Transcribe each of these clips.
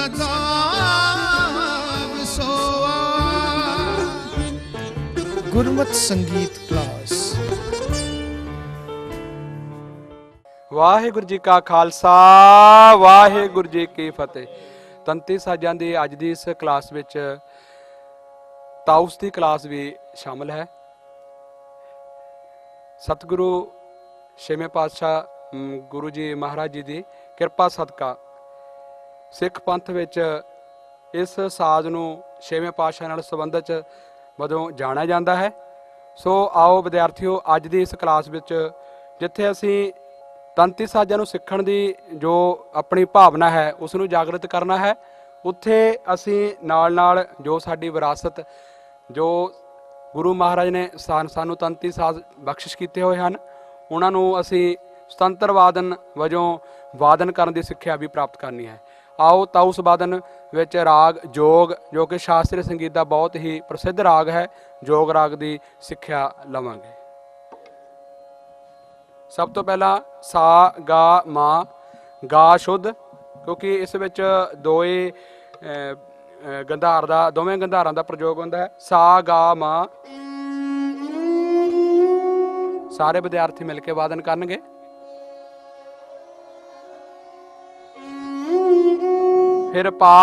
सदा विसोआ। गुरमत संगीत क्लास। वाहिगुरु जी का खालसा वाहिगुरु जी की फतेह। तंती साजां दी अज दी इस class which taus the class भी शामिल है। सतगुरु छेवें पातशाह गुरु जी महाराज जी की किरपा सदका सिख पंथ विच इस साज नूं छेवें पातशाह नाल संबंधित वजों जाणिया जाता है। सो आओ विद्यार्थियों, अज दी इस क्लास विच जिथे असीं तंती साजां नूं सीखण दी जो अपनी भावना है उसनूं जागृत करना है, उत्थे असीं नाल नाल जो साडी विरासत जो गुरु महाराज ने सानू तंती साज बख्शिश किए हुए हैं उन्होंने असी सुतंत्र वादन वजों वादन करने की सिक्ख्या भी प्राप्त करनी है। आओ ताउस वादन विच राग जोग जो कि शास्त्रीय संगीत का बहुत ही प्रसिद्ध राग है, जोग राग की सिक्ख्या लवांगे। सब तो पहला सा गा मां गा शुद्ध, क्योंकि इस विच दो ही गंधार का दोवें गंधारां का प्रयोग होंदा है। सा गा मां सारे विद्यार्थी मिलके वादन करनगे। फिर पा,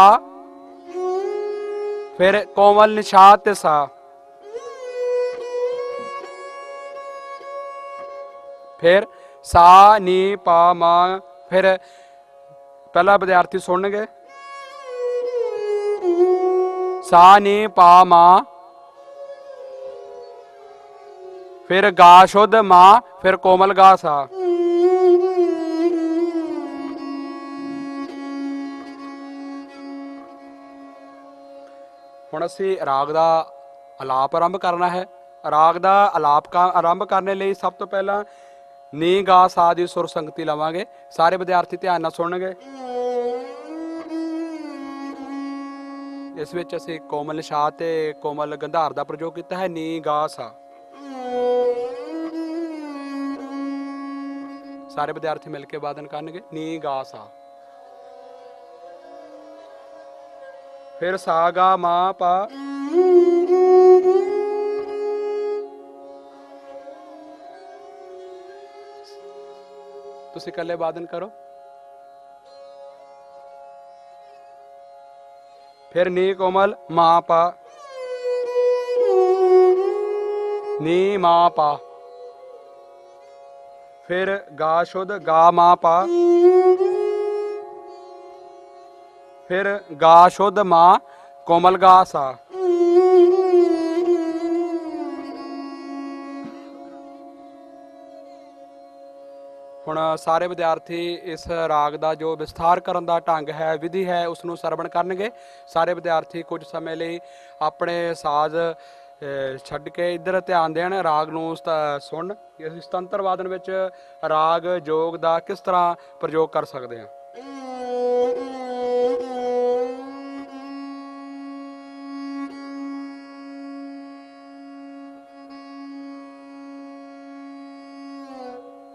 फिर कोमल निशात ते सा, फिर सा नी पा मा। फिर पहला विद्यार्थी सुननगे सा नी पा मा, फिर गा शुद्ध मां, फिर कोमल गा सा। हुण असीं राग का आलाप आरंभ करना है। राग का आलाप का आरंभ करने लिए सब तो पहला नी गा सा की सुर संगति लवांगे। सारे विद्यार्थी ध्यान नाल सुनणगे। इस विच असीं कोमल निशात ते कोमल गंधार का प्रयोग किया है। नी गा सा सारे विद्यार्थी मिलके वादन करनगे। नी गा सा, फिर सा गा मां पा, तुसीं कल्ले वादन करो। फिर नी कोमल मां पा, नी मां पा, फिर गा शुद्ध गा मां पा, फिर गा शुद्ध मां कोमल गा सा। हुण सारे विद्यार्थी इस राग का जो विस्तार करने का ढंग है विधि है उसनों सरवण करनगे। सारे विद्यार्थी कुछ समय लिए अपने साज छड्ड के इधर ध्यान देन, राग नूं सुन। असीं सुतंत्र वादन विच राग जोग का किस तरह प्रयोग कर सकते हैं।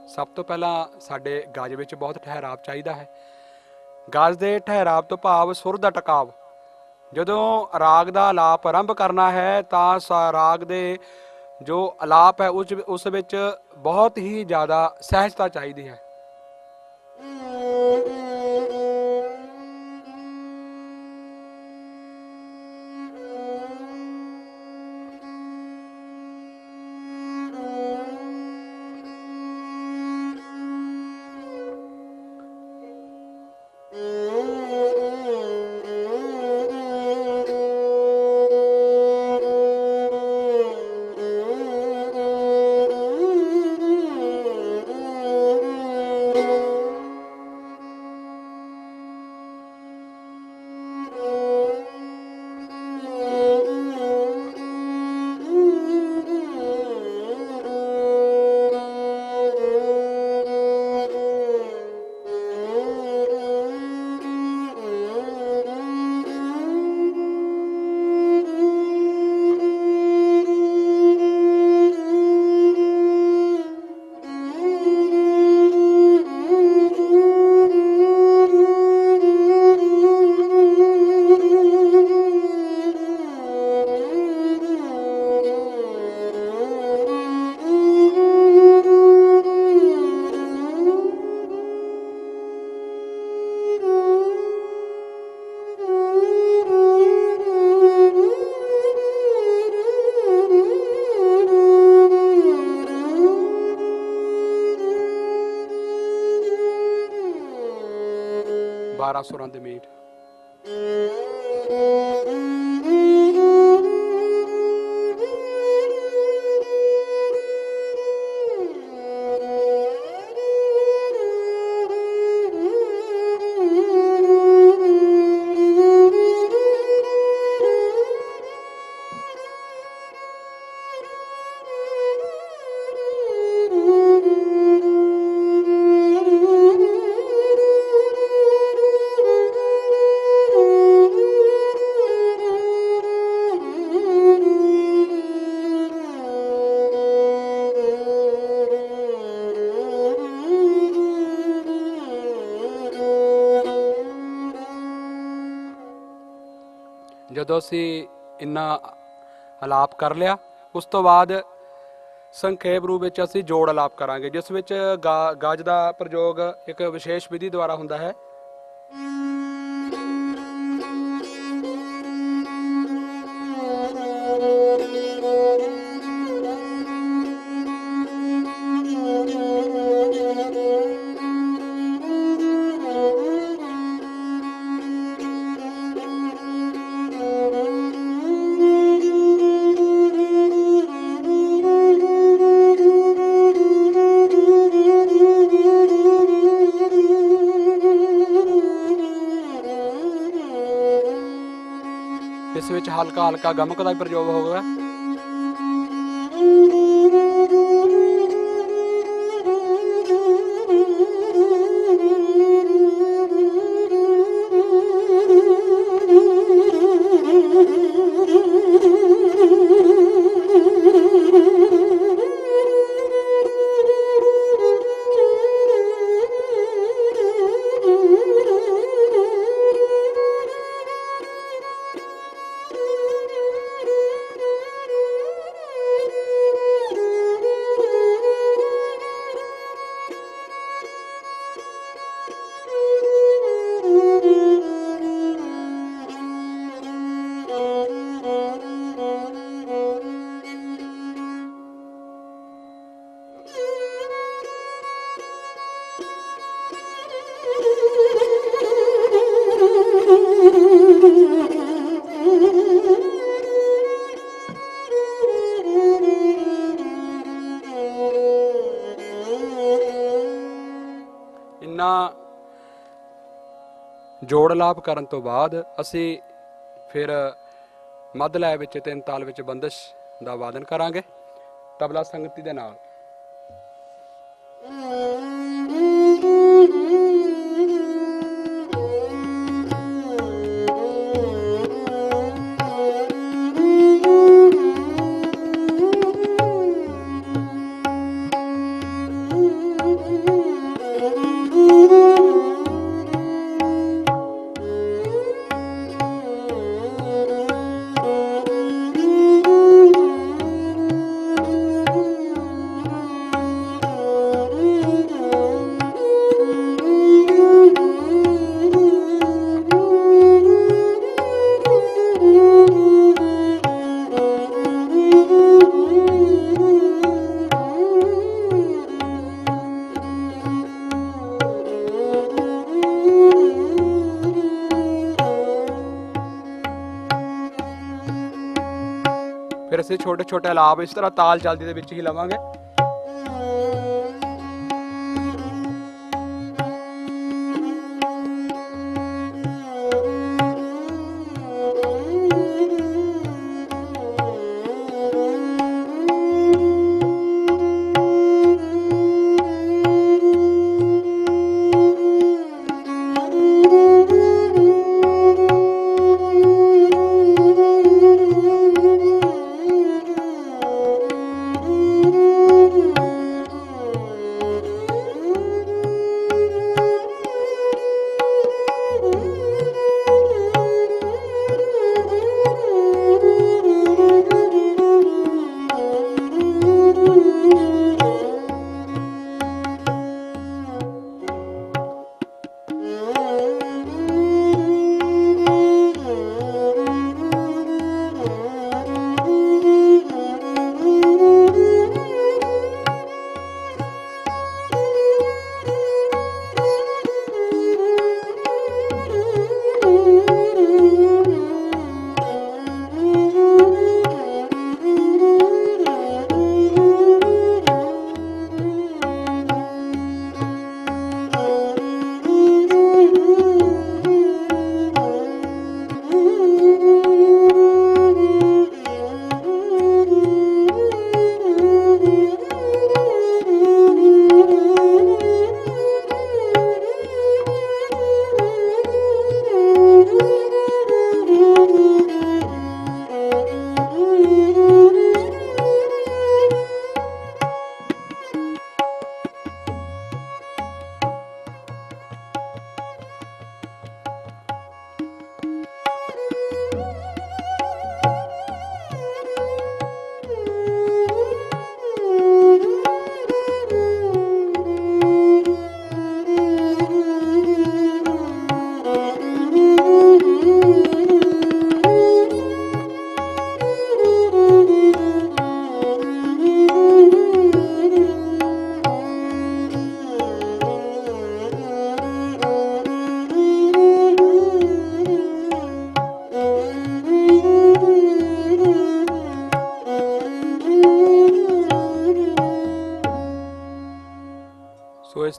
सब तो पहला साडे गज विच बहुत ठहराव चाहिए है। गज के ठहराव तो भाव सुर का टकाव। जदों राग का आलाप आरंभ करना है तो राग दे जो आलाप है उस विच बहुत ही ज़्यादा सहजता चाहिए है। 12 ਸੁਰਾਂ ਦੇ ਮੀਟ। ਜਦੋਂ ਅਸੀਂ ਇੰਨਾ ਅਲਾਪ ਕਰ ਲਿਆ, ਉਸ ਤੋਂ ਬਾਅਦ ਸੰਖੇਪ ਰੂਪ ਵਿੱਚ ਅਸੀਂ ਜੋੜ ਅਲਾਪ ਕਰਾਂਗੇ, ਜਿਸ ਵਿੱਚ ਗਜ ਦਾ ਪ੍ਰਯੋਗ ਇੱਕ ਵਿਸ਼ੇਸ਼ ਵਿਧੀ ਦੁਆਰਾ ਹੁੰਦਾ ਹੈ। ਇਸ ਵਿੱਚ ਹਲਕਾ ਹਲਕਾ ਗਮਕ ਦਾ ਵੀ ਪ੍ਰਯੋਗ ਹੋਵੇਗਾ। ਇੰਨਾ ਜੋੜ ਲਾਪ ਕਰਨ ਤੋਂ ਬਾਅਦ ਅਸੀਂ ਫਿਰ ਮੱਧ ਲੈ ਵਿੱਚ 3 ਤਾਲ ਵਿੱਚ ਬੰਦਸ਼ ਦਾ ਵਾਦਨ ਕਰਾਂਗੇ ਤਬਲਾ ਸੰਗਤੀ ਦੇ ਨਾਲ। ਫਿਰ ਅਸੀਂ ਛੋਟੇ ਛੋਟੇ ਅਲਾਪ ਇਸ ਤਰ੍ਹਾਂ ਤਾਲ ਚਲਦੀ ਦੇ ਵਿੱਚ ਹੀ ਲਵਾਂਗੇ।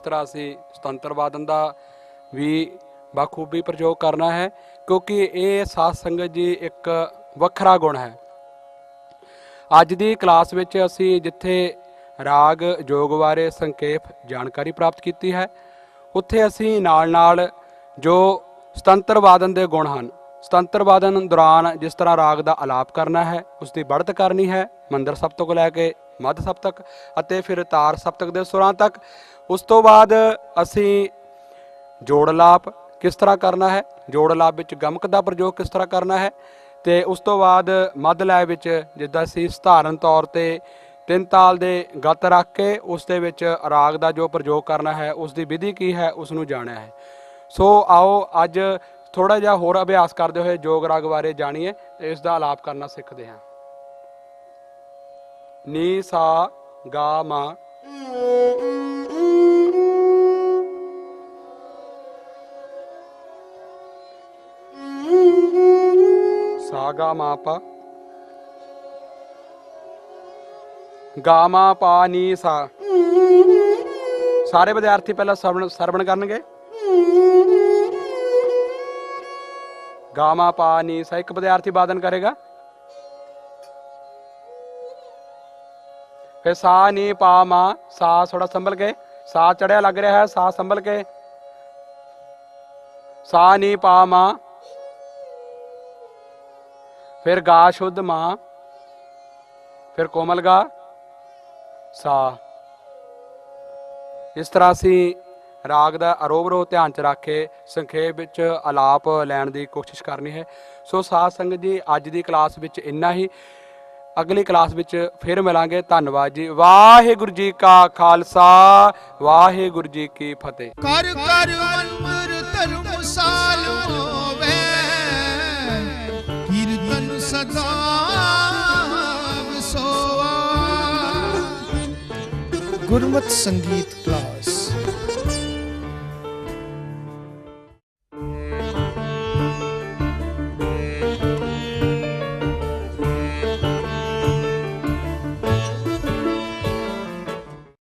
ਤਰ੍ਹਾਂ ਅਸੀਂ ਸੁਤੰਤਰ ਵਾਦਨ ਦਾ ਵੀ ਬਾਖੂਬੀ ਪ੍ਰਯੋਗ ਕਰਨਾ ਹੈ, ਕਿਉਂਕਿ ਇਹ ਸਾਧ ਸੰਗਤ ਜੀ ਇੱਕ ਵੱਖਰਾ ਗੁਣ ਹੈ। ਅੱਜ ਦੀ ਕਲਾਸ ਵਿੱਚ ਅਸੀਂ ਜਿੱਥੇ ਰਾਗ ਜੋਗ ਬਾਰੇ ਸੰਖੇਪ ਜਾਣਕਾਰੀ ਪ੍ਰਾਪਤ ਕੀਤੀ ਹੈ, ਉੱਥੇ ਅਸੀਂ ਨਾਲ ਜੋ ਸੁਤੰਤਰ ਵਾਦਨ ਦੇ ਗੁਣ ਹਨ, ਸੁਤੰਤਰ ਵਾਦਨ ਦੌਰਾਨ ਜਿਸ ਤਰ੍ਹਾਂ ਰਾਗ ਦਾ ਆਲਾਪ ਕਰਨਾ ਹੈ, ਉਸ ਦੀ बढ़त ਕਰਨੀ ਹੈ ਮੰਦਰ ਸਪਤਕ ਤੋਂ ਲੈ ਕੇ ਮੱਧ ਸਪਤਕ ਅਤੇ ਫਿਰ ਤਾਰ ਸਪਤਕ ਦੇ ਸੁਰਾਂ ਤੱਕ। ਉਸ ਤੋਂ ਬਾਅਦ ਅਸੀਂ ਜੋੜ ਆਲਾਪ ਕਿਸ ਤਰ੍ਹਾਂ ਕਰਨਾ ਹੈ, ਜੋੜ ਆਲਾਪ ਵਿੱਚ ਗਮਕ ਦਾ ਪ੍ਰਯੋਗ ਕਿਸ ਤਰ੍ਹਾਂ ਕਰਨਾ ਹੈ, ਤੇ ਉਸ ਤੋਂ ਬਾਅਦ ਮੱਧ ਲੈ ਵਿੱਚ ਜਿੱਦਾਂ ਅਸੀਂ ਸਧਾਰਨ ਤੌਰ ਤੇ 3 ਤਾਲ ਦੇ ਗੱਤ ਰੱਖ ਕੇ ਉਸ ਦੇ ਵਿੱਚ ਰਾਗ ਦਾ ਜੋ ਪ੍ਰਯੋਗ ਕਰਨਾ ਹੈ, ਉਸ ਦੀ ਵਿਧੀ ਕੀ ਹੈ, ਉਸ ਨੂੰ ਜਾਣਿਆ ਹੈ। ਸੋ ਆਓ ਅੱਜ ਥੋੜਾ ਜਿਹਾ ਹੋਰ ਅਭਿਆਸ ਕਰਦੇ ਹੋਏ ਜੋਗ ਰਾਗ ਬਾਰੇ ਜਾਣੀਏ ਤੇ ਇਸ ਦਾ ਆਲਾਪ ਕਰਨਾ ਸਿੱਖਦੇ ਹਾਂ। ਨੀ ਸਾ ਗਾ ਮਾ, सा गा मा पा, गा मा पा नी सा। सारे विद्यार्थी पहला सरवण करनगे। गा मा पा नी सा, एक विद्यार्थी वादन करेगा। फिर सा नी पा मा, सा थोड़ा संभल के, सा चढ़िया लग रहा है, सा संभल के, सा नी पा मा, फिर गा शुद्ध मां, फिर कोमल गा सा। इस तरह ਅਸੀਂ ਰਾਗ ਦਾ ਆਰੋਹ ਅਵਰੋਹ ਧਿਆਨ ਚ ਰੱਖ ਕੇ ਸੰਖੇਪ ਵਿੱਚ ਆਲਾਪ ਲੈਣ ਦੀ ਕੋਸ਼ਿਸ਼ ਕਰਨੀ ਹੈ। ਸੋ ਸਾਧ ਸੰਗਤ ਜੀ, ਅੱਜ ਦੀ ਕਲਾਸ ਵਿੱਚ ਇੰਨਾ ਹੀ। ਅਗਲੀ ਕਲਾਸ ਵਿੱਚ ਫਿਰ ਮਿਲਾਂਗੇ। ਧੰਨਵਾਦ ਜੀ। ਵਾਹਿਗੁਰੂ ਜੀ ਕਾ ਖਾਲਸਾ, ਵਾਹਿਗੁਰੂ ਜੀ ਕੀ ਫਤਿਹ। ਕਰ ਕਰ ਮੰਦਰ ਧਰਮਸਾਲ ਹੋਵੇ, ਕੀਰਤਨ ਸਦਾ ਵਸੋਆ। ਗੁਰਮਤਿ ਸੰਗੀਤ ਕਲਾਸ।